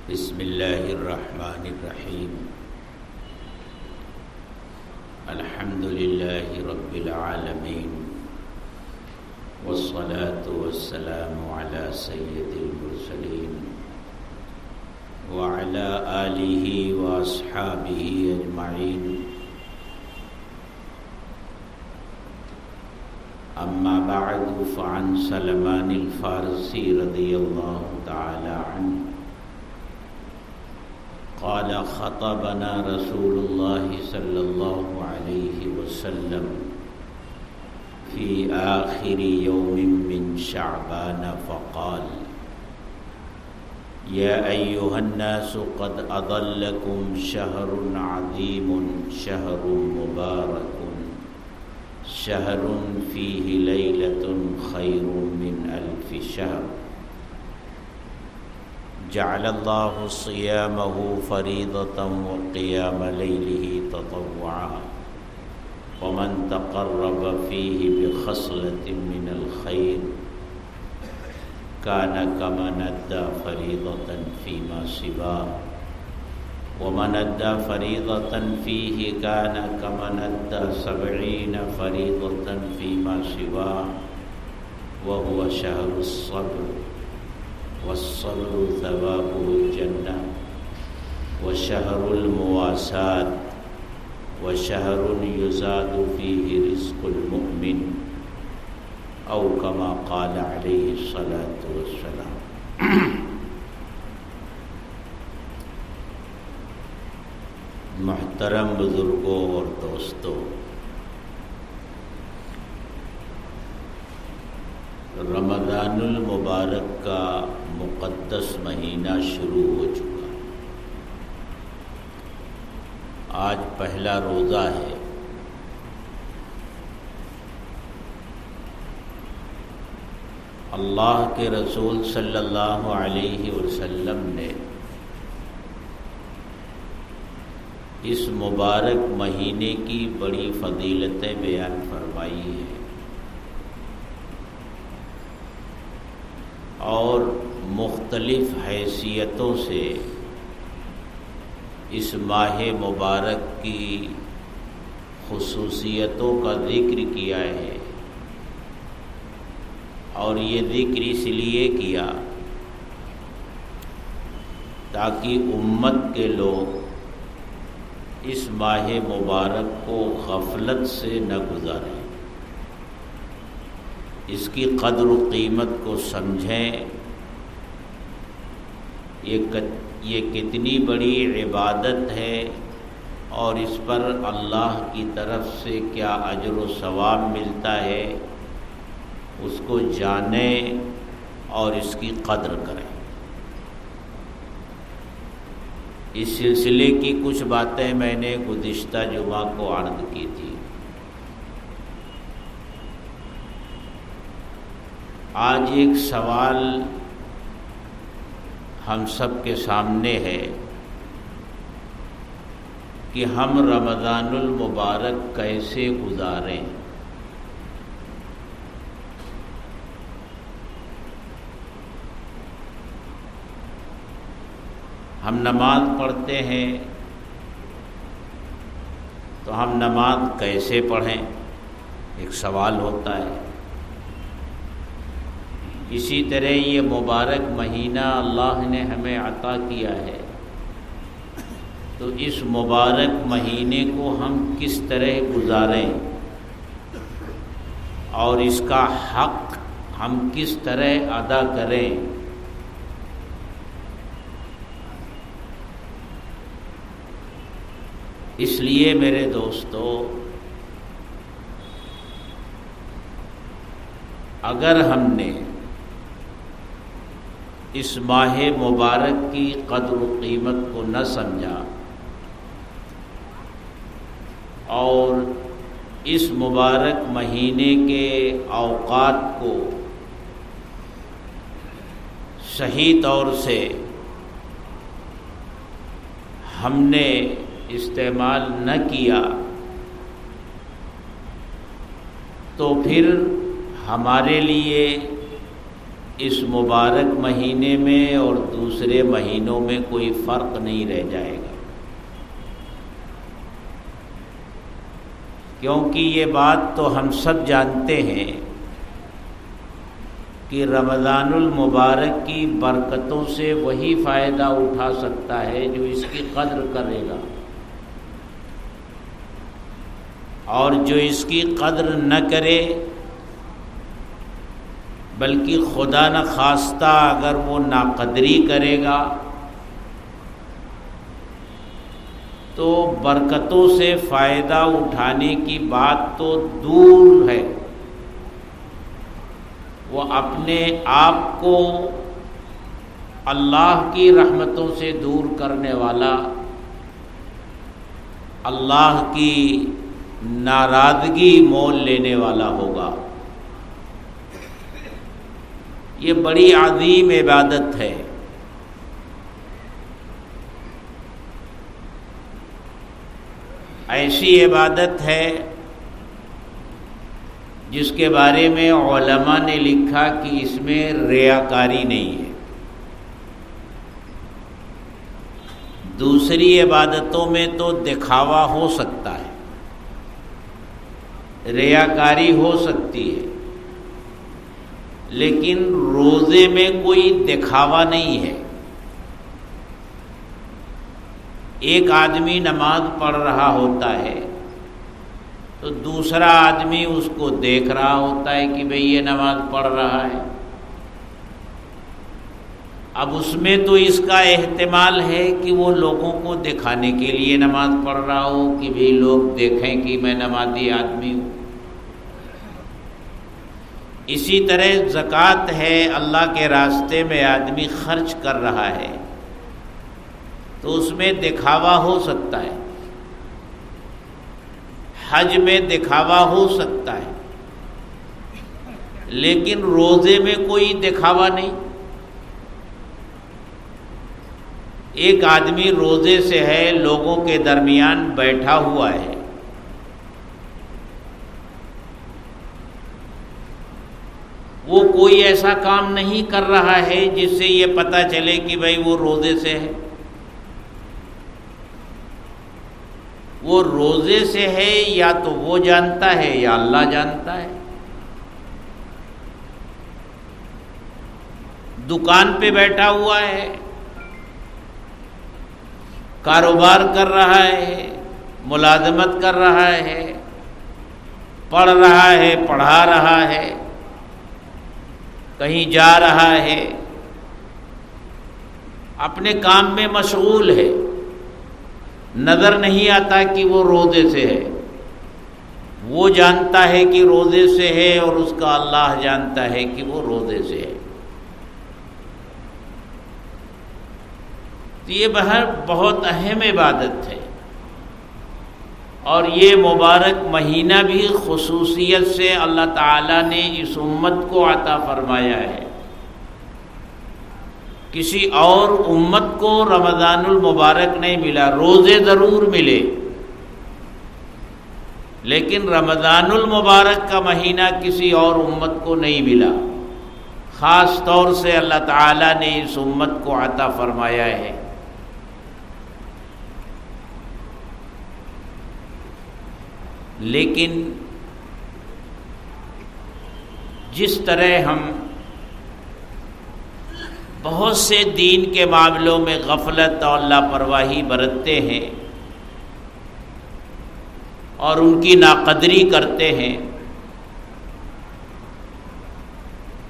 بسم اللہ الرحمن الرحیم الحمد للہ رب العالمین والصلاة والسلام علی سید المرسلین وعلی آلہ واصحابہ اجمعین اما بعد فعن سلمان الفارسی رضی اللہ تعالی عنہ قال خطبنا رسول الله صلى الله عليه وسلم في آخر يوم من شعبان فقال يا أيها الناس قد أضلكم شهر عظيم شهر مبارك شهر فيه ليلة خير من 1000 شهر جعل الله صيامه فريضة وقيام ليله تطوعا ومن تقرب فيه بخصلة من الخير كان كمن أدى فريضة فيما سواه ومن أدى فريضة فيه كان كمن أدى 70 فريضة فيما سواه وهو شهر الصبر والصبر ثوابه الجنة وشهر المواساة وشهر يزاد فيه رزق المؤمن أو كما قال عليه الصلاة والسلام. محترم بزرگوں اور دوستوں، رمضان المبارک کا مقدس مہینہ شروع ہو چکا. آج پہلا روزہ ہے. اللہ کے رسول صلی اللہ علیہ وسلم نے اس مبارک مہینے کی بڑی فضیلتیں بیان فرمائی ہیں اور مختلف حیثیتوں سے اس ماہ مبارک کی خصوصیتوں کا ذکر کیا ہے. اور یہ ذکر اس لیے کیا تاکہ امت کے لوگ اس ماہ مبارک کو غفلت سے نہ گزاریں، اس کی قدر و قیمت کو سمجھیں. یہ کتنی بڑی عبادت ہے اور اس پر اللہ کی طرف سے کیا اجر و ثواب ملتا ہے، اس کو جانیں اور اس کی قدر کریں. اس سلسلے کی کچھ باتیں میں نے گزشتہ جمعہ کو عرض کی تھی. آج ایک سوال ہم سب کے سامنے ہے کہ ہم رمضان المبارک کیسے گزاریں. ہم نماز پڑھتے ہیں تو ہم نماز کیسے پڑھیں، ایک سوال ہوتا ہے. اسی طرح یہ مبارک مہینہ اللہ نے ہمیں عطا کیا ہے، تو اس مبارک مہینے کو ہم کس طرح گزاریں اور اس کا حق ہم کس طرح ادا کریں. اس لیے میرے دوستو، اگر ہم نے اس ماہ مبارک کی قدر و قیمت کو نہ سمجھا اور اس مبارک مہینے کے اوقات کو صحیح طور سے ہم نے استعمال نہ کیا تو پھر ہمارے لیے اس مبارک مہینے میں اور دوسرے مہینوں میں کوئی فرق نہیں رہ جائے گا، کیونکہ یہ بات تو ہم سب جانتے ہیں کہ رمضان المبارک کی برکتوں سے وہی فائدہ اٹھا سکتا ہے جو اس کی قدر کرے گا، اور جو اس کی قدر نہ کرے بلکہ خدا نخواستہ اگر وہ ناقدری کرے گا تو برکتوں سے فائدہ اٹھانے کی بات تو دور ہے، وہ اپنے آپ کو اللہ کی رحمتوں سے دور کرنے والا، اللہ کی ناراضگی مول لینے والا ہوگا۔ یہ بڑی عظیم عبادت ہے۔ ایسی عبادت ہے جس کے بارے میں علماء نے لکھا کہ اس میں ریاکاری نہیں ہے۔ دوسری عبادتوں میں تو دکھاوا ہو سکتا ہے، ریاکاری ہو سکتی ہے، لیکن روزے میں کوئی دکھاوا نہیں ہے۔ ایک آدمی نماز پڑھ رہا ہوتا ہے تو دوسرا آدمی اس کو دیکھ رہا ہوتا ہے کہ بھئی یہ نماز پڑھ رہا ہے۔ اب اس میں تو اس کا احتمال ہے کہ وہ لوگوں کو دکھانے کے لیے نماز پڑھ رہا ہو کہ بھئی لوگ دیکھیں کہ میں نمازی آدمی ہوں۔ اسی طرح زکوٰۃ ہے، اللہ کے راستے میں آدمی خرچ کر رہا ہے تو اس میں دکھاوا ہو سکتا ہے، حج میں دکھاوا ہو سکتا ہے، لیکن روزے میں کوئی دکھاوا نہیں۔ ایک آدمی روزے سے ہے، لوگوں کے درمیان بیٹھا ہوا ہے، وہ کوئی ایسا کام نہیں کر رہا ہے جس سے یہ پتہ چلے کہ بھئی وہ روزے سے ہے۔ وہ روزے سے ہے یا تو وہ جانتا ہے یا اللہ جانتا ہے۔ دکان پہ بیٹھا ہوا ہے، کاروبار کر رہا ہے، ملازمت کر رہا ہے، پڑھ رہا ہے، پڑھا رہا ہے، کہیں جا رہا ہے، اپنے کام میں مشغول ہے، نظر نہیں آتا کہ وہ روزے سے ہے۔ وہ جانتا ہے کہ روزے سے ہے اور اس کا اللہ جانتا ہے کہ وہ روزے سے ہے۔ تو یہ بہت اہم عبادت ہے، اور یہ مبارک مہینہ بھی خصوصیت سے اللہ تعالیٰ نے اس امت کو عطا فرمایا ہے۔ کسی اور امت کو رمضان المبارک نہیں ملا، روزے ضرور ملے، لیکن رمضان المبارک کا مہینہ کسی اور امت کو نہیں ملا۔ خاص طور سے اللہ تعالیٰ نے اس امت کو عطا فرمایا ہے۔ لیکن جس طرح ہم بہت سے دین کے معاملوں میں غفلت اور لاپرواہی برتتے ہیں اور ان کی ناقدری کرتے ہیں،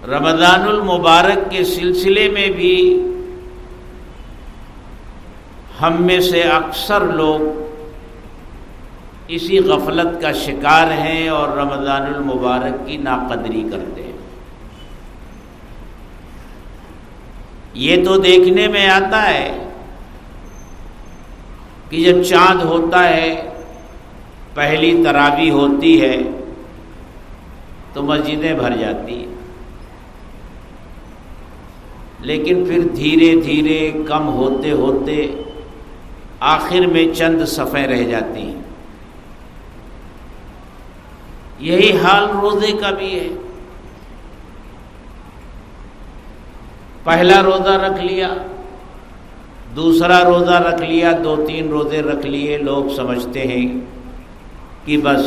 رمضان المبارک کے سلسلے میں بھی ہم میں سے اکثر لوگ اسی غفلت کا شکار ہیں اور رمضان المبارک کی ناقدری کرتے ہیں۔ یہ تو دیکھنے میں آتا ہے کہ جب چاند ہوتا ہے، پہلی تراویح ہوتی ہے تو مسجدیں بھر جاتی ہیں، لیکن پھر دھیرے دھیرے کم ہوتے ہوتے آخر میں چند صفیں رہ جاتی ہیں۔ یہی حال روزے کا بھی ہے۔ پہلا روزہ رکھ لیا، دوسرا روزہ رکھ لیا، 2-3 روزے رکھ لیے، لوگ سمجھتے ہیں کہ بس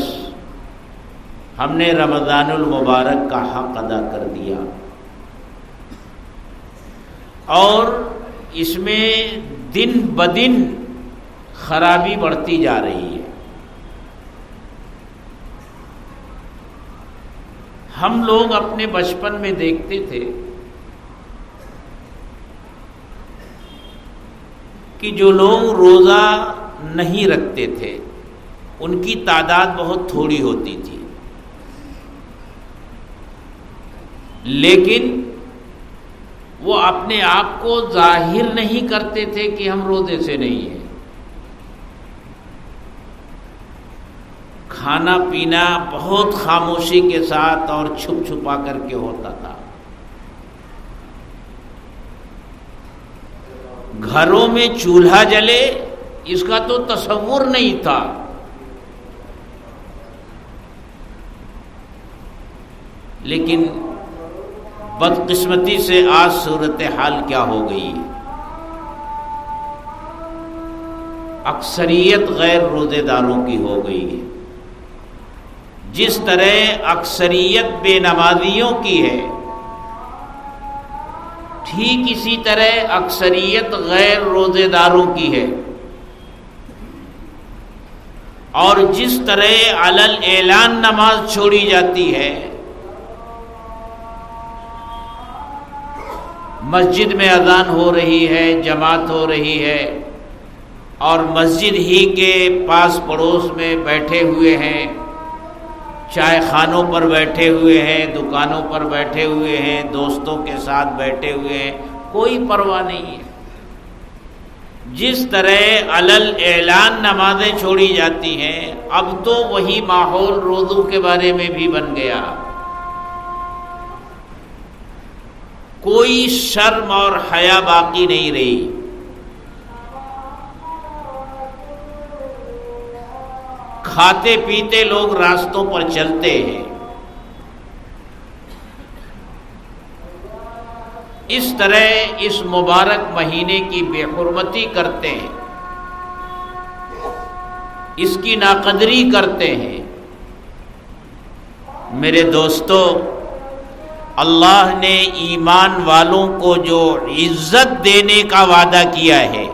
ہم نے رمضان المبارک کا حق ادا کر دیا، اور اس میں دن بدن خرابی بڑھتی جا رہی ہے۔ ہم لوگ اپنے بچپن میں دیکھتے تھے کہ جو لوگ روزہ نہیں رکھتے تھے ان کی تعداد بہت تھوڑی ہوتی تھی، لیکن وہ اپنے آپ کو ظاہر نہیں کرتے تھے کہ ہم روزے سے نہیں ہیں۔ کھانا پینا بہت خاموشی کے ساتھ اور چھپ چھپا کر کے ہوتا تھا۔ گھروں میں چولہا جلے اس کا تو تصور نہیں تھا، لیکن بدقسمتی سے آج صورتحال کیا ہو گئی ہے؟ اکثریت غیر روزے داروں کی ہو گئی ہے۔ جس طرح اکثریت بے نمازیوں کی ہے، ٹھیک اسی طرح اکثریت غیر روزے داروں کی ہے، اور جس طرح علل اعلان نماز چھوڑی جاتی ہے، مسجد میں اذان ہو رہی ہے، جماعت ہو رہی ہے، اور مسجد ہی کے پاس پڑوس میں بیٹھے ہوئے ہیں، چائے خانوں پر بیٹھے ہوئے ہیں، دکانوں پر بیٹھے ہوئے ہیں، دوستوں کے ساتھ بیٹھے ہوئے ہیں، کوئی پرواہ نہیں ہے۔ جس طرح علل اعلان نمازیں چھوڑی جاتی ہیں، اب تو وہی ماحول روزوں کے بارے میں بھی بن گیا۔ کوئی شرم اور حیا باقی نہیں رہی۔ کھاتے پیتے لوگ راستوں پر چلتے ہیں، اس طرح اس مبارک مہینے کی بے حرمتی کرتے ہیں، اس کی ناقدری کرتے ہیں۔ میرے دوستو، اللہ نے ایمان والوں کو جو عزت دینے کا وعدہ کیا ہے،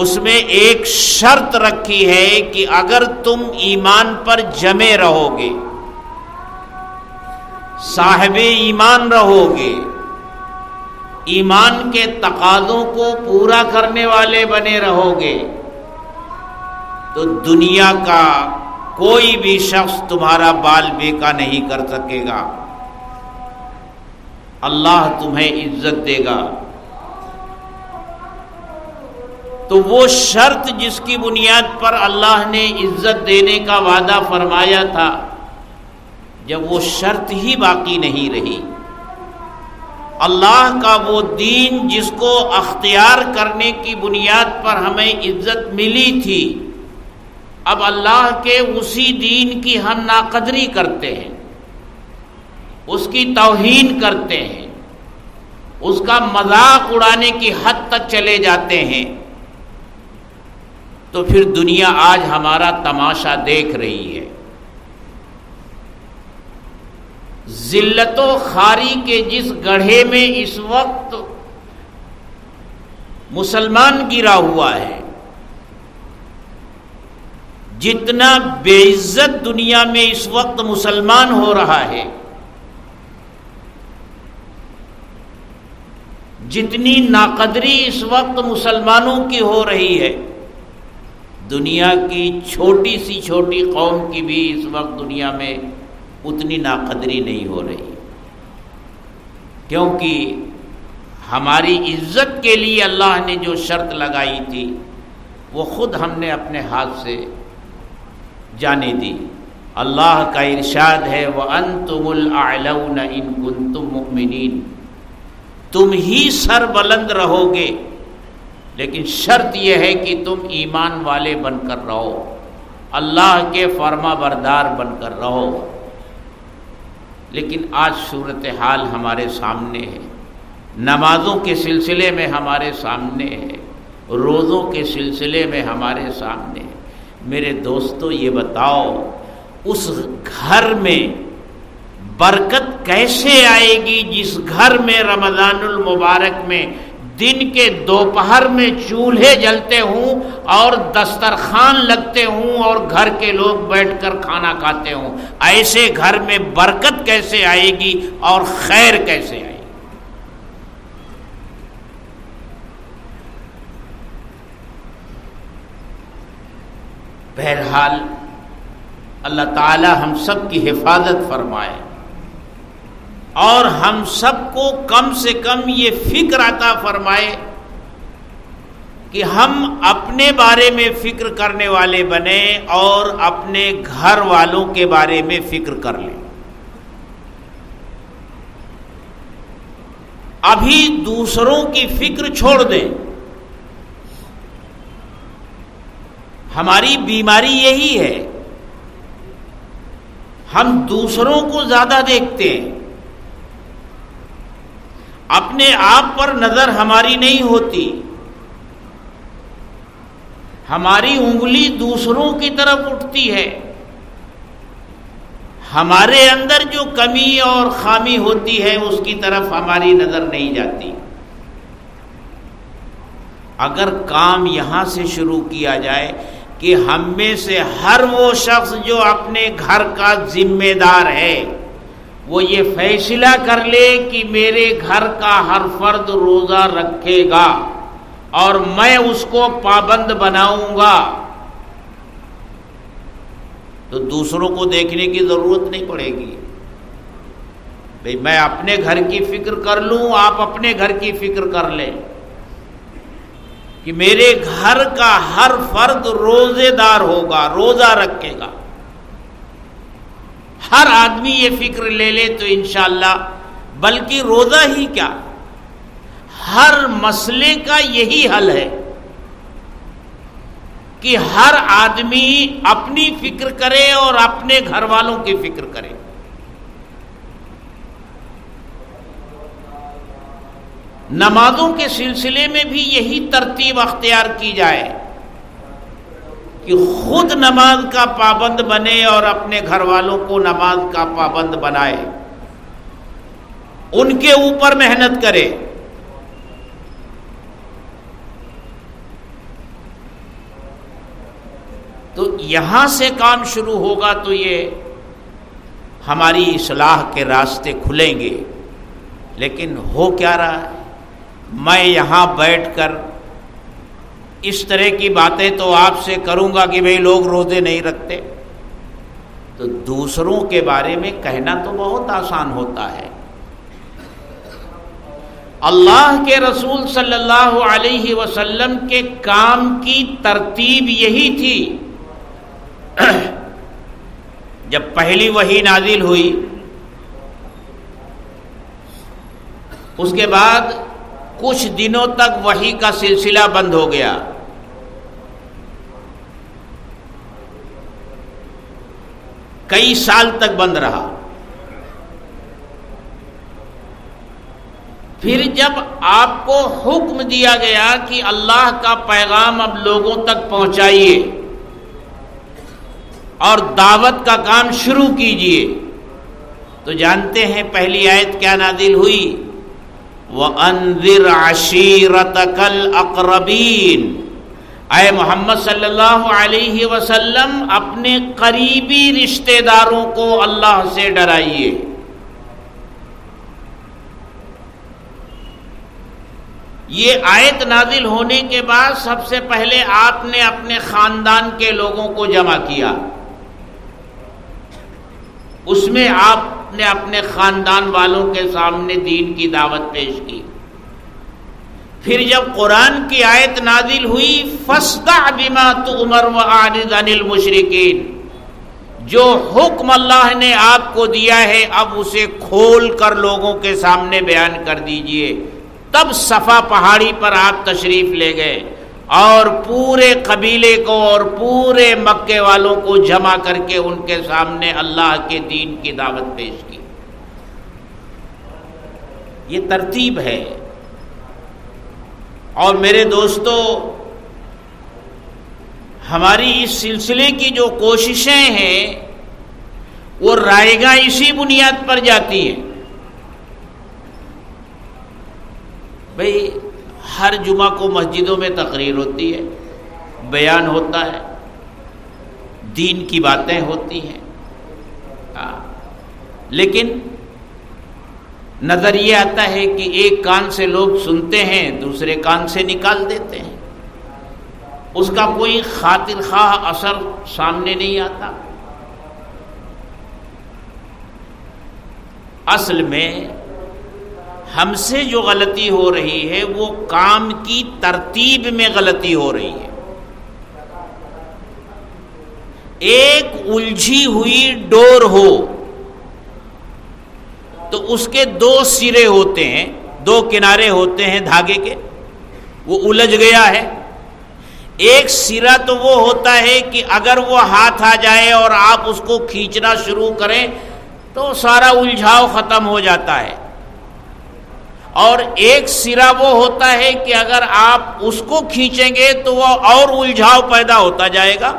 اس میں ایک شرط رکھی ہے کہ اگر تم ایمان پر جمے رہو گے، صاحب ایمان رہو گے، ایمان کے تقاضوں کو پورا کرنے والے بنے رہو گے، تو دنیا کا کوئی بھی شخص تمہارا بال بیکا نہیں کر سکے گا۔ اللہ تمہیں عزت دے گا۔ تو وہ شرط جس کی بنیاد پر اللہ نے عزت دینے کا وعدہ فرمایا تھا، جب وہ شرط ہی باقی نہیں رہی، اللہ کا وہ دین جس کو اختیار کرنے کی بنیاد پر ہمیں عزت ملی تھی، اب اللہ کے اسی دین کی ہم ناقدری کرتے ہیں، اس کی توہین کرتے ہیں، اس کا مذاق اڑانے کی حد تک چلے جاتے ہیں، تو پھر دنیا آج ہمارا تماشا دیکھ رہی ہے۔ ذلت و خواری کے جس گڑھے میں اس وقت مسلمان گرا ہوا ہے، جتنا بے عزت دنیا میں اس وقت مسلمان ہو رہا ہے، جتنی ناقدری اس وقت مسلمانوں کی ہو رہی ہے، دنیا کی چھوٹی سی چھوٹی قوم کی بھی اس وقت دنیا میں اتنی ناقدری نہیں ہو رہی، کیونکہ ہماری عزت کے لیے اللہ نے جو شرط لگائی تھی وہ خود ہم نے اپنے ہاتھ سے جانے دی۔ اللہ کا ارشاد ہے وَأَنْتُمُ الْأَعْلَوْنَ إِن كُنتُم مُؤْمِنِينَ، تم ہی سر بلند رہو گے، لیکن شرط یہ ہے کہ تم ایمان والے بن کر رہو، اللہ کے فرما بردار بن کر رہو۔ لیکن آج صورتحال ہمارے سامنے ہے، نمازوں کے سلسلے میں ہمارے سامنے ہے، روزوں کے سلسلے میں ہمارے سامنے ہے۔ میرے دوستو یہ بتاؤ اس گھر میں برکت کیسے آئے گی جس گھر میں رمضان المبارک میں دن کے دوپہر میں چولہے جلتے ہوں اور دسترخوان لگتے ہوں اور گھر کے لوگ بیٹھ کر کھانا کھاتے ہوں؟ ایسے گھر میں برکت کیسے آئے گی اور خیر کیسے آئے گی؟ بہرحال اللہ تعالی ہم سب کی حفاظت فرمائے اور ہم سب کو کم سے کم یہ فکر عطا فرمائے کہ ہم اپنے بارے میں فکر کرنے والے بنیں اور اپنے گھر والوں کے بارے میں فکر کر لیں۔ ابھی دوسروں کی فکر چھوڑ دیں۔ ہماری بیماری یہی ہے، ہم دوسروں کو زیادہ دیکھتے ہیں، اپنے آپ پر نظر ہماری نہیں ہوتی، ہماری انگلی دوسروں کی طرف اٹھتی ہے، ہمارے اندر جو کمی اور خامی ہوتی ہے اس کی طرف ہماری نظر نہیں جاتی۔ اگر کام یہاں سے شروع کیا جائے کہ ہم میں سے ہر وہ شخص جو اپنے گھر کا ذمہ دار ہے وہ یہ فیصلہ کر لے کہ میرے گھر کا ہر فرد روزہ رکھے گا اور میں اس کو پابند بناؤں گا، تو دوسروں کو دیکھنے کی ضرورت نہیں پڑے گی۔ بھئی میں اپنے گھر کی فکر کر لوں، آپ اپنے گھر کی فکر کر لیں کہ میرے گھر کا ہر فرد روزے دار ہوگا، روزہ رکھے گا۔ ہر آدمی یہ فکر لے لے تو انشاءاللہ، بلکہ روزہ ہی کیا، ہر مسئلے کا یہی حل ہے کہ ہر آدمی اپنی فکر کرے اور اپنے گھر والوں کی فکر کرے۔ نمازوں کے سلسلے میں بھی یہی ترتیب اختیار کی جائے کہ خود نماز کا پابند بنے اور اپنے گھر والوں کو نماز کا پابند بنائے، ان کے اوپر محنت کرے۔ تو یہاں سے کام شروع ہوگا تو یہ ہماری اصلاح کے راستے کھلیں گے۔ لیکن ہو کیا رہا ہے؟ میں یہاں بیٹھ کر اس طرح کی باتیں تو آپ سے کروں گا کہ بھئی لوگ روزے نہیں رکھتے، تو دوسروں کے بارے میں کہنا تو بہت آسان ہوتا ہے۔ اللہ کے رسول صلی اللہ علیہ وسلم کے کام کی ترتیب یہی تھی۔ جب پہلی وحی نازل ہوئی اس کے بعد کچھ دنوں تک وحی کا سلسلہ بند ہو گیا، کئی سال تک بند رہا۔ پھر جب آپ کو حکم دیا گیا کہ اللہ کا پیغام اب لوگوں تک پہنچائیے اور دعوت کا کام شروع کیجئے، تو جانتے ہیں پہلی آیت کیا نازل ہوئی؟ وَأَنذِرْ عَشِيرَتَكَ الْأَقْرَبِينَ، اے محمد صلی اللہ علیہ وسلم اپنے قریبی رشتہ داروں کو اللہ سے ڈرائیے۔ یہ آیت نازل ہونے کے بعد سب سے پہلے آپ نے اپنے خاندان کے لوگوں کو جمع کیا، اس میں آپ نے اپنے خاندان والوں کے سامنے دین کی دعوت پیش کی۔ پھر جب قرآن کی آیت نازل ہوئی فَاصْدَعْ بِمَا تُؤْمَرُ وَأَعْرِضْ عَنِ الْمُشْرِكِينَ، جو حکم اللہ نے آپ کو دیا ہے اب اسے کھول کر لوگوں کے سامنے بیان کر دیجئے۔ تب صفا پہاڑی پر آپ تشریف لے گئے اور پورے قبیلے کو اور پورے مکے والوں کو جمع کر کے ان کے سامنے اللہ کے دین کی دعوت پیش کی۔ یہ ترتیب ہے. اور میرے دوستو، ہماری اس سلسلے کی جو کوششیں ہیں وہ رائے گاہ اسی بنیاد پر جاتی ہیں. بھئی ہر جمعہ کو مسجدوں میں تقریر ہوتی ہے، بیان ہوتا ہے، دین کی باتیں ہوتی ہیں، لیکن نظر یہ آتا ہے کہ ایک کان سے لوگ سنتے ہیں، دوسرے کان سے نکال دیتے ہیں، اس کا کوئی خاطر خواہ اثر سامنے نہیں آتا. اصل میں ہم سے جو غلطی ہو رہی ہے وہ کام کی ترتیب میں غلطی ہو رہی ہے. ایک الجھی ہوئی ڈور ہو تو اس کے دو سرے ہوتے ہیں، دو کنارے ہوتے ہیں دھاگے کے، وہ الجھ گیا ہے. ایک سرا تو وہ ہوتا ہے کہ اگر وہ ہاتھ آ جائے اور آپ اس کو کھینچنا شروع کریں تو سارا الجھاؤ ختم ہو جاتا ہے. اور ایک سرا وہ ہوتا ہے کہ اگر آپ اس کو کھینچیں گے تو وہ اور الجھاؤ پیدا ہوتا جائے گا.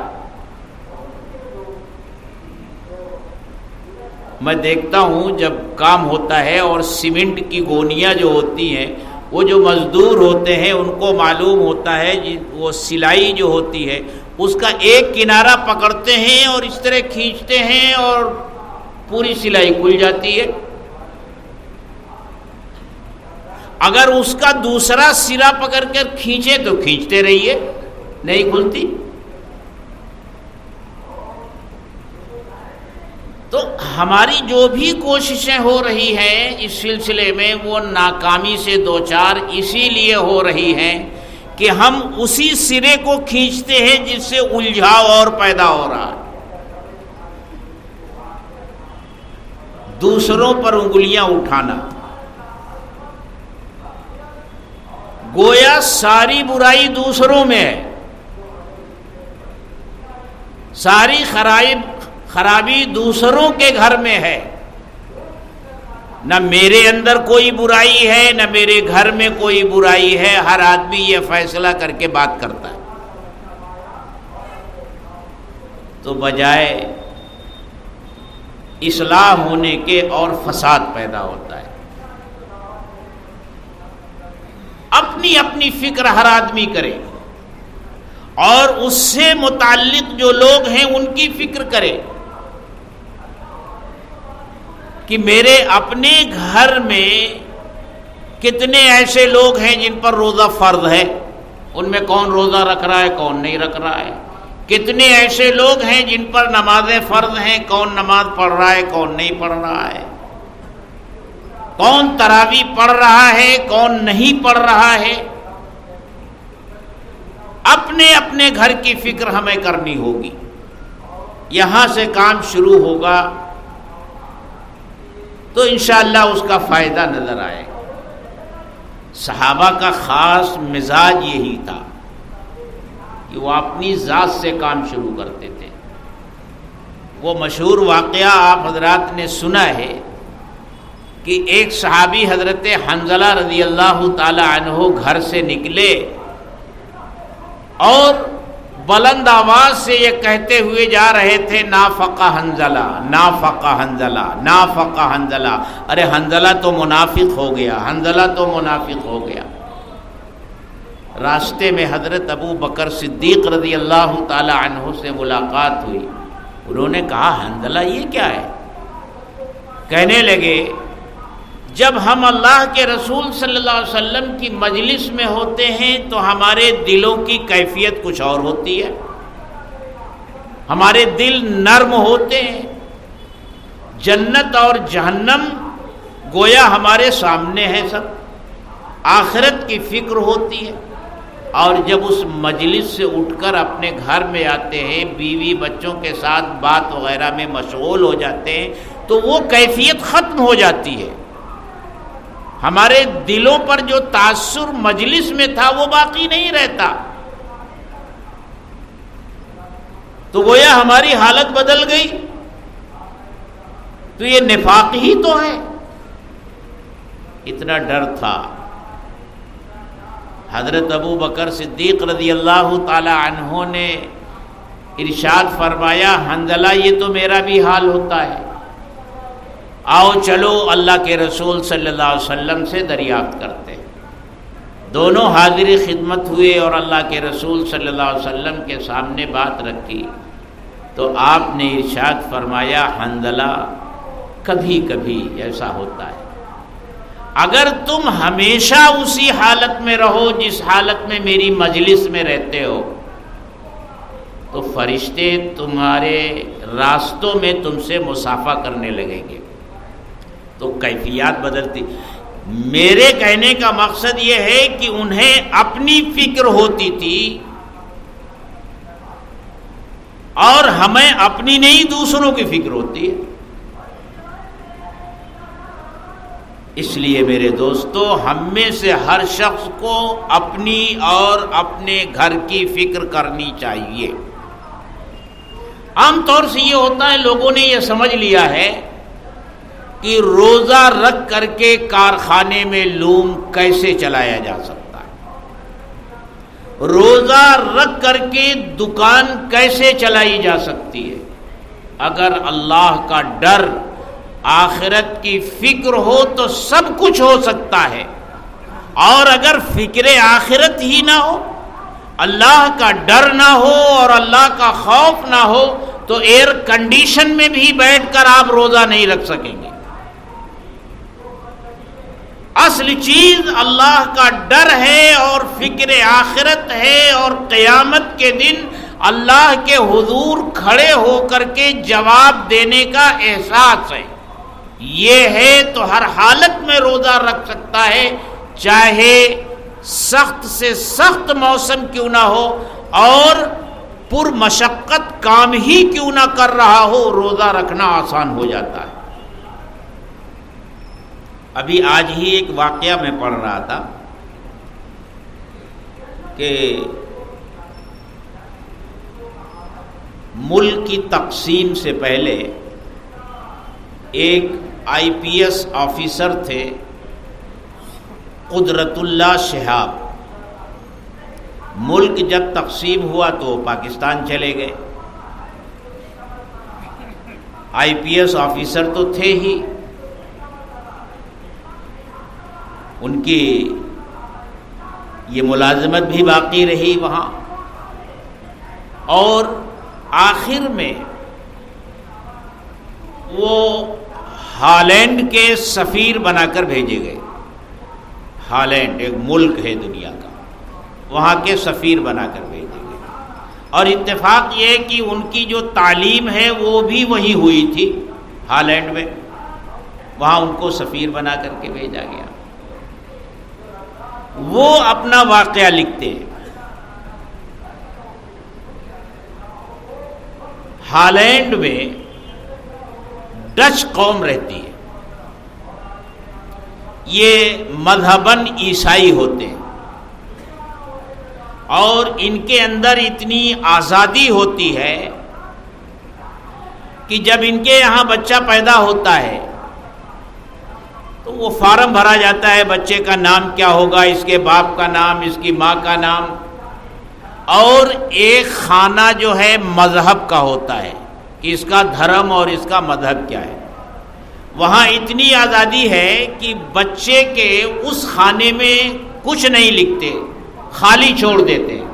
میں دیکھتا ہوں جب کام ہوتا ہے اور سیمنٹ کی گونیاں جو ہوتی ہیں، وہ جو مزدور ہوتے ہیں ان کو معلوم ہوتا ہے وہ سلائی جو ہوتی ہے اس کا ایک کنارہ پکڑتے ہیں اور اس طرح کھینچتے ہیں اور پوری سلائی کھل جاتی ہے. اگر اس کا دوسرا سرا پکڑ کر کھینچے تو کھینچتے رہیے، نہیں کھلتی. تو ہماری جو بھی کوششیں ہو رہی ہیں اس سلسلے میں وہ ناکامی سے دوچار اسی لیے ہو رہی ہیں کہ ہم اسی سرے کو کھینچتے ہیں جس سے الجھاؤ اور پیدا ہو رہا ہے. دوسروں پر انگلیاں اٹھانا، گویا ساری برائی دوسروں میں ہے، ساری خرابی دوسروں کے گھر میں ہے. نہ میرے اندر کوئی برائی ہے نہ میرے گھر میں کوئی برائی ہے. ہر آدمی یہ فیصلہ کر کے بات کرتا ہے. تو بجائے اصلاح ہونے کے اور فساد پیدا ہوتا ہے. اپنی اپنی فکر ہر آدمی کرے اور اس سے متعلق جو لوگ ہیں ان کی فکر کرے کہ میرے اپنے گھر میں کتنے ایسے لوگ ہیں جن پر روزہ فرض ہے، ان میں کون روزہ رکھ رہا ہے کون نہیں رکھ رہا ہے. کتنے ایسے لوگ ہیں جن پر نمازیں فرض ہیں، کون نماز پڑھ رہا ہے کون نہیں پڑھ رہا ہے. کون تراویح پڑھ رہا ہے کون نہیں پڑھ رہا ہے. اپنے اپنے گھر کی فکر ہمیں کرنی ہوگی. یہاں سے کام شروع ہوگا تو انشاءاللہ اس کا فائدہ نظر آئے گا. صحابہ کا خاص مزاج یہی تھا کہ وہ اپنی ذات سے کام شروع کرتے تھے. وہ مشہور واقعہ آپ حضرات نے سنا ہے کہ ایک صحابی حضرت حنظلہ رضی اللہ تعالی عنہ گھر سے نکلے اور بلند آواز سے یہ کہتے ہوئے جا رہے تھے نافقہ حنظلہ نافقہ حنظلہ نافقہ حنظلہ. ارے حنظلہ تو منافق ہو گیا، حنظلہ تو منافق ہو گیا. راستے میں حضرت ابو بکر صدیق رضی اللہ تعالی عنہ سے ملاقات ہوئی. انہوں نے کہا حنظلہ یہ کیا ہے؟ کہنے لگے جب ہم اللہ کے رسول صلی اللہ علیہ وسلم کی مجلس میں ہوتے ہیں تو ہمارے دلوں کی کیفیت کچھ اور ہوتی ہے. ہمارے دل نرم ہوتے ہیں، جنت اور جہنم گویا ہمارے سامنے ہے، سب آخرت کی فکر ہوتی ہے. اور جب اس مجلس سے اٹھ کر اپنے گھر میں آتے ہیں، بیوی بچوں کے ساتھ بات وغیرہ میں مشغول ہو جاتے ہیں تو وہ کیفیت ختم ہو جاتی ہے. ہمارے دلوں پر جو تاثر مجلس میں تھا وہ باقی نہیں رہتا. تو گویا ہماری حالت بدل گئی. تو یہ نفاق ہی تو ہے. اتنا ڈر تھا۔ حضرت ابو بکر صدیق رضی اللہ تعالی عنہ نے ارشاد فرمایا حنظلہ یہ تو میرا بھی حال ہوتا ہے، آؤ چلو اللہ کے رسول صلی اللہ علیہ وسلم سے دریافت کرتے ہیں۔ دونوں حاضر خدمت ہوئے اور اللہ کے رسول صلی اللہ علیہ وسلم کے سامنے بات رکھی تو آپ نے ارشاد فرمایا حنظلہ کبھی کبھی ایسا ہوتا ہے، اگر تم ہمیشہ اسی حالت میں رہو جس حالت میں میری مجلس میں رہتے ہو تو فرشتے تمہارے راستوں میں تم سے مصافحہ کرنے لگیں گے، تو کیفیات بدلتی۔ میرے کہنے کا مقصد یہ ہے کہ انہیں اپنی فکر ہوتی تھی اور ہمیں اپنی نہیں دوسروں کی فکر ہوتی ہے۔ اس لیے میرے دوستو ہم میں سے ہر شخص کو اپنی اور اپنے گھر کی فکر کرنی چاہیے۔ عام طور سے یہ ہوتا ہے لوگوں نے یہ سمجھ لیا ہے کہ روزہ رکھ کر کے کارخانے میں لوم کیسے چلایا جا سکتا ہے، روزہ رکھ کر کے دکان کیسے چلائی جا سکتی ہے۔ اگر اللہ کا ڈر آخرت کی فکر ہو تو سب کچھ ہو سکتا ہے، اور اگر فکر آخرت ہی نہ ہو، اللہ کا ڈر نہ ہو اور اللہ کا خوف نہ ہو تو ایئر کنڈیشن میں بھی بیٹھ کر آپ روزہ نہیں رکھ سکیں گے۔ اصل چیز اللہ کا ڈر ہے اور فکر آخرت ہے، اور قیامت کے دن اللہ کے حضور کھڑے ہو کر کے جواب دینے کا احساس ہے۔ یہ ہے تو ہر حالت میں روزہ رکھ سکتا ہے، چاہے سخت سے سخت موسم کیوں نہ ہو اور پر مشقت کام ہی کیوں نہ کر رہا ہو، روزہ رکھنا آسان ہو جاتا ہے۔ ابھی آج ہی ایک واقعہ میں پڑھ رہا تھا کہ ملک کی تقسیم سے پہلے ایک آئی پی ایس آفیسر تھے قدرت اللہ شہاب۔ ملک جب تقسیم ہوا تو پاکستان چلے گئے۔ آئی پی ایس آفیسر تو تھے ہی، ان کی یہ ملازمت بھی باقی رہی وہاں، اور آخر میں وہ ہالینڈ کے سفیر بنا کر بھیجے گئے۔ ہالینڈ ایک ملک ہے دنیا کا، وہاں کے سفیر بنا کر بھیجے گئے، اور اتفاق یہ کہ ان کی جو تعلیم ہے وہ بھی وہی ہوئی تھی ہالینڈ میں، وہاں ان کو سفیر بنا کر کے بھیجا گیا۔ وہ اپنا واقعہ لکھتے ہیں۔ ہالینڈ میں ڈچ قوم رہتی ہے، یہ مذہباً عیسائی ہوتے ہیں، اور ان کے اندر اتنی آزادی ہوتی ہے کہ جب ان کے یہاں بچہ پیدا ہوتا ہے تو وہ فارم بھرا جاتا ہے، بچے کا نام کیا ہوگا، اس کے باپ کا نام، اس کی ماں کا نام، اور ایک خانہ جو ہے مذہب کا ہوتا ہے کہ اس کا دھرم اور اس کا مذہب کیا ہے۔ وہاں اتنی آزادی ہے کہ بچے کے اس خانے میں کچھ نہیں لکھتے، خالی چھوڑ دیتے ہیں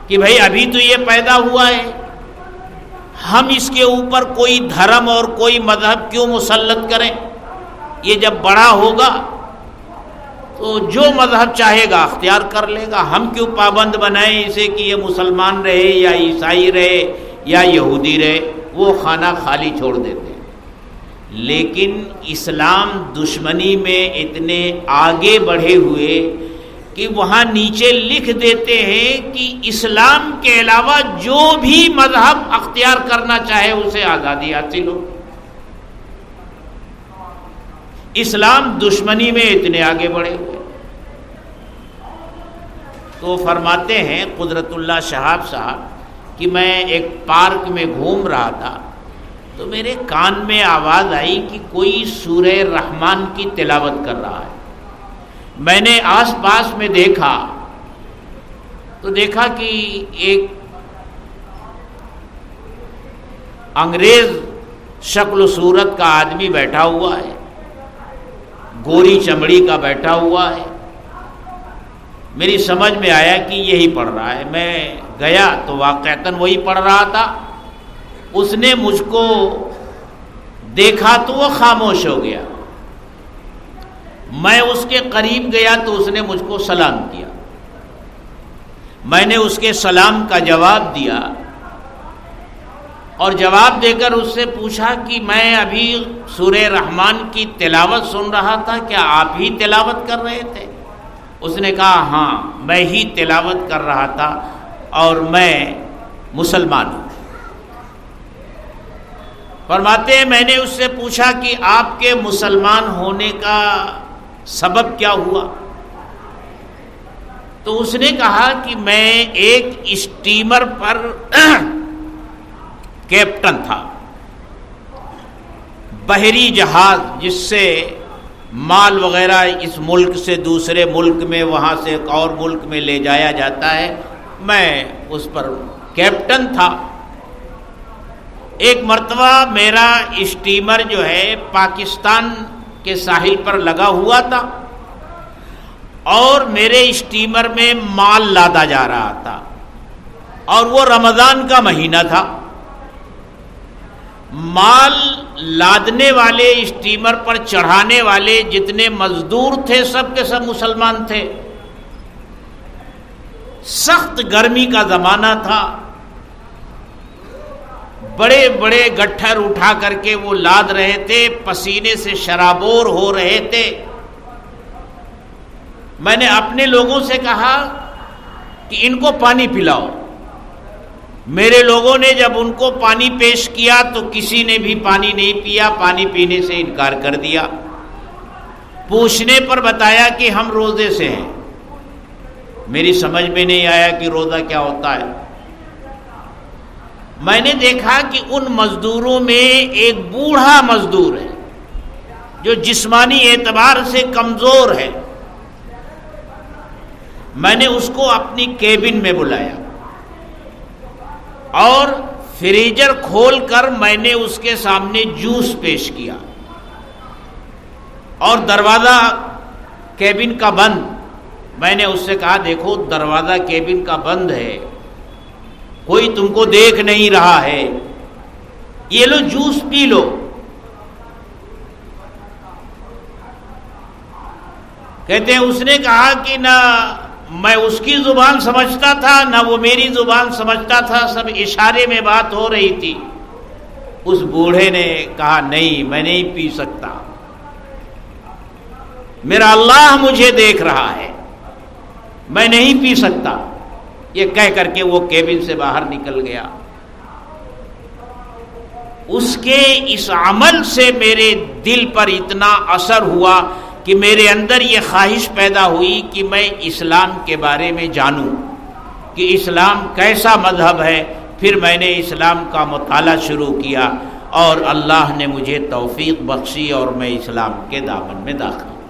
کہ بھائی ابھی تو یہ پیدا ہوا ہے، ہم اس کے اوپر کوئی دھرم اور کوئی مذہب کیوں مسلط کریں، یہ جب بڑا ہوگا تو جو مذہب چاہے گا اختیار کر لے گا، ہم کیوں پابند بنائیں اسے کہ یہ مسلمان رہے یا عیسائی رہے یا یہودی رہے، وہ خانہ خالی چھوڑ دیتے ہیں۔ لیکن اسلام دشمنی میں اتنے آگے بڑھے ہوئے کہ وہاں نیچے لکھ دیتے ہیں کہ اسلام کے علاوہ جو بھی مذہب اختیار کرنا چاہے اسے آزادی حاصل ہو۔ اسلام دشمنی میں اتنے آگے بڑھے ہوئے۔ تو فرماتے ہیں قدرت اللہ شہاب صاحب کہ میں ایک پارک میں گھوم رہا تھا تو میرے کان میں آواز آئی کہ کوئی سورہ رحمان کی تلاوت کر رہا ہے۔ میں نے آس پاس میں دیکھا تو دیکھا کہ ایک انگریز شکل و صورت کا آدمی بیٹھا ہوا ہے، گوری چمڑی کا بیٹھا ہوا ہے۔ میری سمجھ میں آیا کہ یہی پڑھ رہا ہے۔ میں گیا تو واقعتاً وہی پڑھ رہا تھا۔ اس نے مجھ کو دیکھا تو وہ خاموش ہو گیا۔ میں اس کے قریب گیا تو اس نے مجھ کو سلام کیا۔ میں نے اس کے سلام کا جواب دیا اور جواب دے کر اس سے پوچھا کہ میں ابھی سورہ رحمان کی تلاوت سن رہا تھا، کیا آپ ہی تلاوت کر رہے تھے؟ اس نے کہا ہاں میں ہی تلاوت کر رہا تھا اور میں مسلمان ہوں۔ فرماتے ہیں میں نے اس سے پوچھا کہ آپ کے مسلمان ہونے کا سبب کیا ہوا؟ تو اس نے کہا کہ میں ایک اسٹیمر پر کیپٹن تھا، بحری جہاز جس سے مال وغیرہ اس ملک سے دوسرے ملک میں، وہاں سے ایک اور ملک میں لے جایا جاتا ہے، میں اس پر کیپٹن تھا۔ ایک مرتبہ میرا اسٹیمر جو ہے پاکستان کے ساحل پر لگا ہوا تھا اور میرے اسٹیمر میں مال لادا جا رہا تھا اور وہ رمضان کا مہینہ تھا۔ مال لادنے والے، اسٹیمر پر چڑھانے والے جتنے مزدور تھے سب کے سب مسلمان تھے۔ سخت گرمی کا زمانہ تھا، بڑے بڑے گٹھر اٹھا کر کے وہ لاد رہے تھے، پسینے سے شرابور ہو رہے تھے۔ میں نے اپنے لوگوں سے کہا کہ ان کو پانی پلاؤ۔ میرے لوگوں نے جب ان کو پانی پیش کیا تو کسی نے بھی پانی نہیں پیا، پانی پینے سے انکار کر دیا۔ پوچھنے پر بتایا کہ ہم روزے سے ہیں۔ میری سمجھ میں نہیں آیا کہ روزہ کیا ہوتا ہے۔ میں نے دیکھا کہ ان مزدوروں میں ایک بوڑھا مزدور ہے جو جسمانی اعتبار سے کمزور ہے۔ میں نے اس کو اپنی کیبن میں بلایا اور فریزر کھول کر میں نے اس کے سامنے جوس پیش کیا اور دروازہ کیبن کا بند۔ میں نے اس سے کہا دیکھو دروازہ کیبن کا بند ہے، کوئی تم کو دیکھ نہیں رہا ہے، یہ لو جوس پی لو۔ کہتے ہیں اس نے کہا کہ نہ میں اس کی زبان سمجھتا تھا نہ وہ میری زبان سمجھتا تھا، سب اشارے میں بات ہو رہی تھی۔ اس بوڑھے نے کہا نہیں میں نہیں پی سکتا، میرا اللہ مجھے دیکھ رہا ہے، میں نہیں پی سکتا۔ یہ کہہ کر کے وہ کیبن سے باہر نکل گیا۔ اس کے اس عمل سے میرے دل پر اتنا اثر ہوا کہ میرے اندر یہ خواہش پیدا ہوئی کہ میں اسلام کے بارے میں جانوں کہ اسلام کیسا مذہب ہے۔ پھر میں نے اسلام کا مطالعہ شروع کیا اور اللہ نے مجھے توفیق بخشی اور میں اسلام کے دامن میں داخل ہوں۔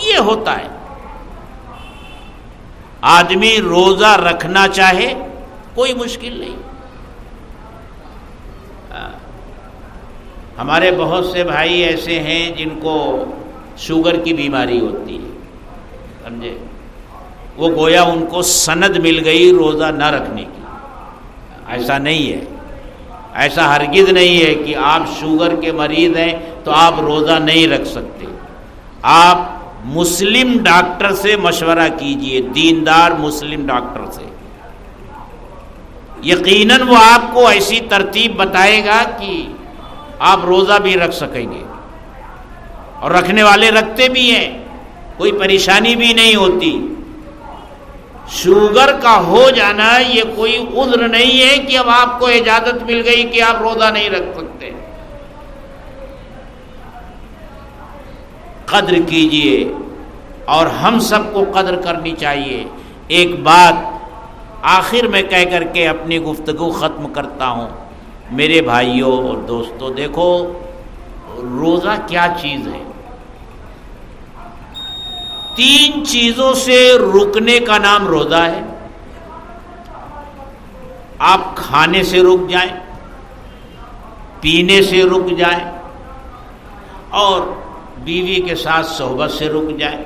یہ ہوتا ہے، آدمی روزہ رکھنا چاہے کوئی مشکل نہیں۔ ہمارے بہت سے بھائی ایسے ہیں جن کو شوگر کی بیماری ہوتی ہے، سمجھے، وہ گویا ان کو سند مل گئی روزہ نہ رکھنے کی۔ ایسا نہیں ہے، ایسا ہرگز نہیں ہے کہ آپ شوگر کے مریض ہیں تو آپ روزہ نہیں رکھ سکتے۔ آپ مسلم ڈاکٹر سے مشورہ کیجئے، دیندار مسلم ڈاکٹر سے، یقیناً وہ آپ کو ایسی ترتیب بتائے گا کہ آپ روزہ بھی رکھ سکیں گے، اور رکھنے والے رکھتے بھی ہیں، کوئی پریشانی بھی نہیں ہوتی۔ شوگر کا ہو جانا یہ کوئی عذر نہیں ہے کہ اب آپ کو اجازت مل گئی کہ آپ روزہ نہیں رکھ سکتے۔ قدر کیجئے اور ہم سب کو قدر کرنی چاہیے۔ ایک بات آخر میں کہہ کر کے اپنی گفتگو ختم کرتا ہوں میرے بھائیوں اور دوستوں، دیکھو روزہ کیا چیز ہے۔ 3 چیزوں سے رکنے کا نام روزہ ہے۔ آپ کھانے سے رک جائیں، پینے سے رک جائیں اور بیوی کے ساتھ صحبت سے رک جائیں،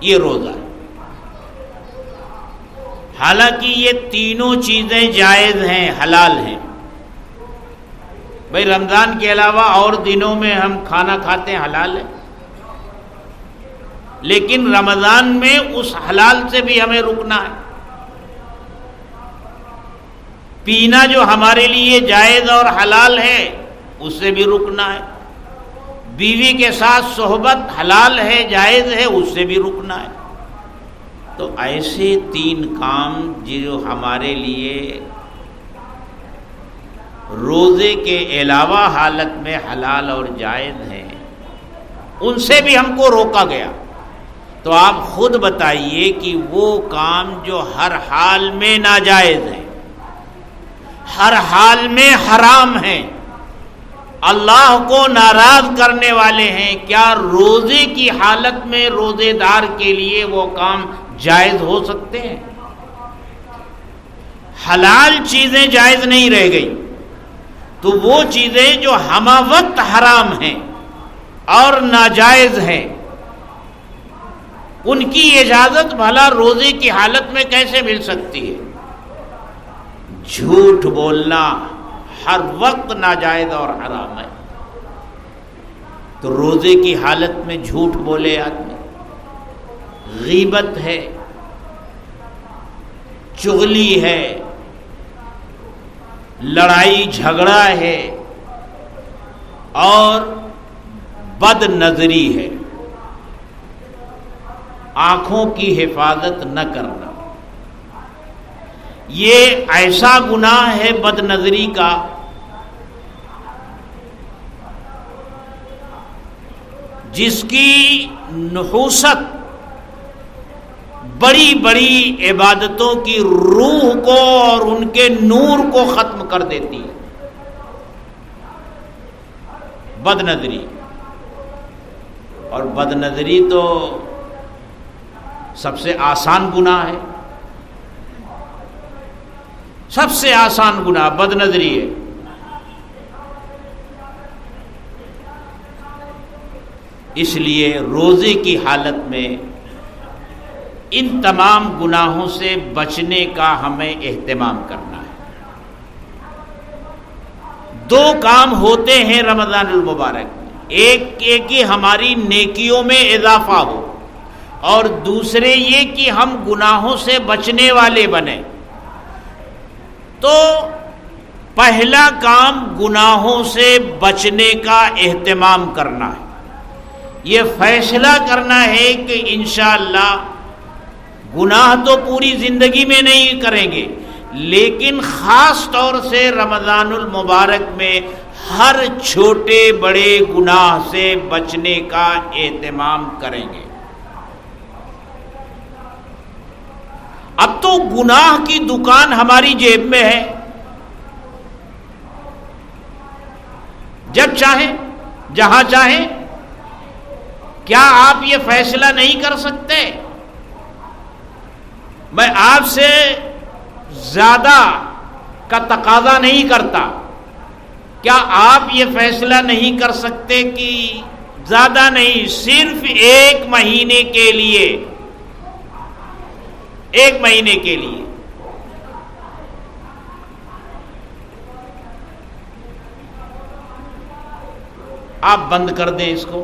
یہ روزہ ہے۔ حالانکہ یہ تینوں چیزیں جائز ہیں، حلال ہیں۔ بھئی رمضان کے علاوہ اور دنوں میں ہم کھانا کھاتے ہیں، حلال ہے، لیکن رمضان میں اس حلال سے بھی ہمیں رکنا ہے۔ پینا جو ہمارے لیے جائز اور حلال ہے اس سے بھی رکنا ہے، بیوی کے ساتھ صحبت حلال ہے، جائز ہے، اس سے بھی رکنا ہے۔ تو ایسے 3 کام جو ہمارے لیے روزے کے علاوہ حالت میں حلال اور جائز ہیں، ان سے بھی ہم کو روکا گیا۔ تو آپ خود بتائیے کہ وہ کام جو ہر حال میں ناجائز ہیں، ہر حال میں حرام ہیں، اللہ کو ناراض کرنے والے ہیں، کیا روزے کی حالت میں روزے دار کے لیے وہ کام جائز ہو سکتے ہیں؟ حلال چیزیں جائز نہیں رہ گئی، تو وہ چیزیں جو ہمہ وقت حرام ہیں اور ناجائز ہیں، ان کی اجازت بھلا روزے کی حالت میں کیسے مل سکتی ہے؟ جھوٹ بولنا ہر وقت ناجائز اور حرام ہے، تو روزے کی حالت میں جھوٹ بولے آدمی، غیبت ہے، چغلی ہے، لڑائی جھگڑا ہے اور بد نظری ہے، آنکھوں کی حفاظت نہ کرنا، یہ ایسا گناہ ہے بد نظری کا جس کی نحوست بڑی بڑی عبادتوں کی روح کو اور ان کے نور کو ختم کر دیتی ہے۔ بد نظری، اور بد نظری تو سب سے آسان گناہ ہے، سب سے آسان گناہ بد نظری ہے۔ اس لیے روزے کی حالت میں ان تمام گناہوں سے بچنے کا ہمیں اہتمام کرنا ہے۔ 2 کام ہوتے ہیں رمضان المبارک میں، ایک یہ کہ ہماری نیکیوں میں اضافہ ہو، اور دوسرے یہ کہ ہم گناہوں سے بچنے والے بنیں۔ تو پہلا کام گناہوں سے بچنے کا اہتمام کرنا ہے، یہ فیصلہ کرنا ہے کہ انشاءاللہ گناہ تو پوری زندگی میں نہیں کریں گے، لیکن خاص طور سے رمضان المبارک میں ہر چھوٹے بڑے گناہ سے بچنے کا اہتمام کریں گے۔ اب تو گناہ کی دکان ہماری جیب میں ہے، جب چاہیں جہاں چاہیں۔ کیا آپ یہ فیصلہ نہیں کر سکتے؟ میں آپ سے زیادہ کا تقاضا نہیں کرتا، کیا آپ یہ فیصلہ نہیں کر سکتے کہ زیادہ نہیں، صرف 1 مہینے کے لیے، 1 مہینے کے لیے آپ بند کر دیں اس کو،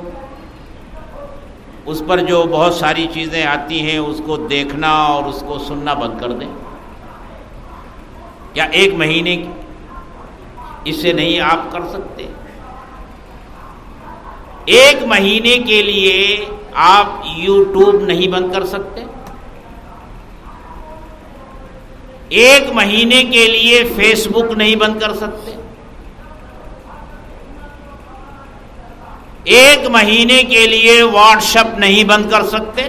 اس پر جو بہت ساری چیزیں آتی ہیں اس کو دیکھنا اور اس کو سننا بند کر دیں؟ کیا 1 مہینے اس سے نہیں آپ کر سکتے؟ 1 مہینے کے لیے آپ یوٹیوب نہیں بند کر سکتے؟ 1 مہینے کے لیے فیس بک نہیں بند کر سکتے؟ 1 مہینے کے لیے واٹس ایپ نہیں بند کر سکتے؟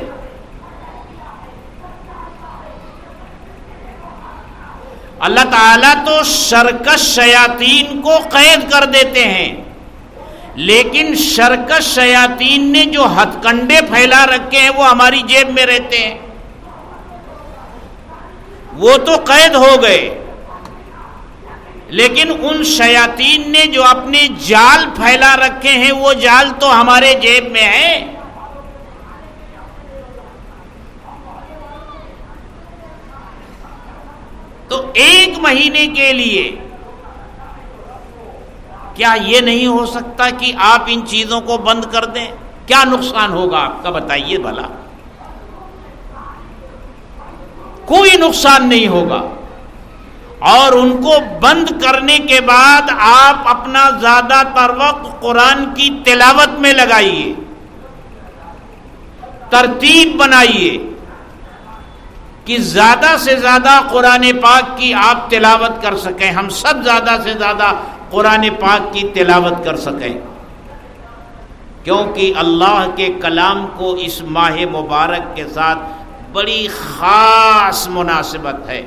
اللہ تعالیٰ تو سرکش شیاطین کو قید کر دیتے ہیں، لیکن سرکش شیاطین نے جو ہتھ کنڈے پھیلا رکھے ہیں وہ ہماری جیب میں رہتے ہیں، وہ تو قید ہو گئے، لیکن ان شیاطین نے جو اپنے جال پھیلا رکھے ہیں وہ جال تو ہمارے جیب میں ہے۔ تو 1 مہینے کے لیے کیا یہ نہیں ہو سکتا کہ آپ ان چیزوں کو بند کر دیں؟ کیا نقصان ہوگا آپ کا بتائیے بھلا؟ کوئی نقصان نہیں ہوگا، اور ان کو بند کرنے کے بعد آپ اپنا زیادہ تر وقت قرآن کی تلاوت میں لگائیے، ترتیب بنائیے کہ زیادہ سے زیادہ قرآن پاک کی آپ تلاوت کر سکیں، ہم سب زیادہ سے زیادہ قرآن پاک کی تلاوت کر سکیں، کیونکہ اللہ کے کلام کو اس ماہ مبارک کے ساتھ بڑی خاص مناسبت ہے۔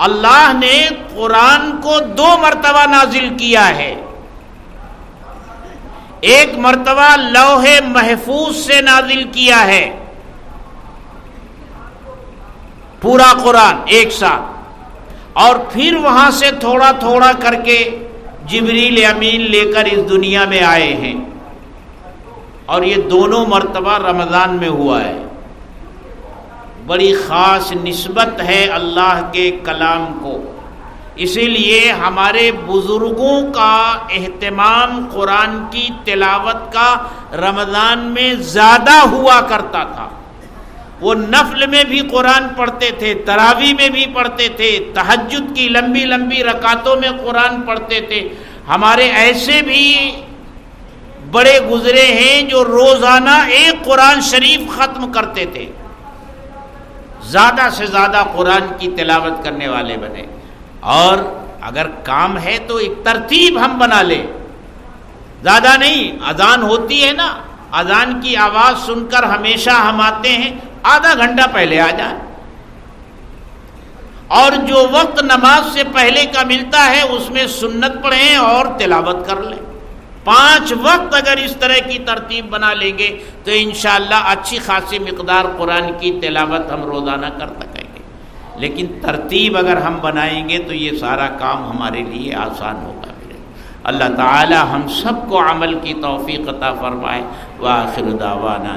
اللہ نے قرآن کو 2 مرتبہ نازل کیا ہے، ایک مرتبہ لوح محفوظ سے نازل کیا ہے پورا قرآن ایک ساتھ، اور پھر وہاں سے تھوڑا تھوڑا کر کے جبریل امین لے کر اس دنیا میں آئے ہیں، اور یہ دونوں مرتبہ رمضان میں ہوا ہے۔ بڑی خاص نسبت ہے اللہ کے کلام کو، اسی لیے ہمارے بزرگوں کا اہتمام قرآن کی تلاوت کا رمضان میں زیادہ ہوا کرتا تھا۔ وہ نفل میں بھی قرآن پڑھتے تھے، تراویح میں بھی پڑھتے تھے، تہجد کی لمبی لمبی رکعتوں میں قرآن پڑھتے تھے۔ ہمارے ایسے بھی بڑے گزرے ہیں جو روزانہ ایک قرآن شریف ختم کرتے تھے، زیادہ سے زیادہ قرآن کی تلاوت کرنے والے بنے۔ اور اگر کام ہے تو ایک ترتیب ہم بنا لیں، زیادہ نہیں، اذان ہوتی ہے نا، اذان کی آواز سن کر ہمیشہ ہم آتے ہیں، آدھا گھنٹہ پہلے آ جائیں، اور جو وقت نماز سے پہلے کا ملتا ہے اس میں سنت پڑھیں اور تلاوت کر لیں۔ 5 وقت اگر اس طرح کی ترتیب بنا لیں گے تو انشاءاللہ اچھی خاصی مقدار قرآن کی تلاوت ہم روزانہ کر سکیں گے، لیکن ترتیب اگر ہم بنائیں گے تو یہ سارا کام ہمارے لیے آسان ہوگا۔ اللہ تعالی ہم سب کو عمل کی توفیق عطا فرمائے۔ وآخر دعوانا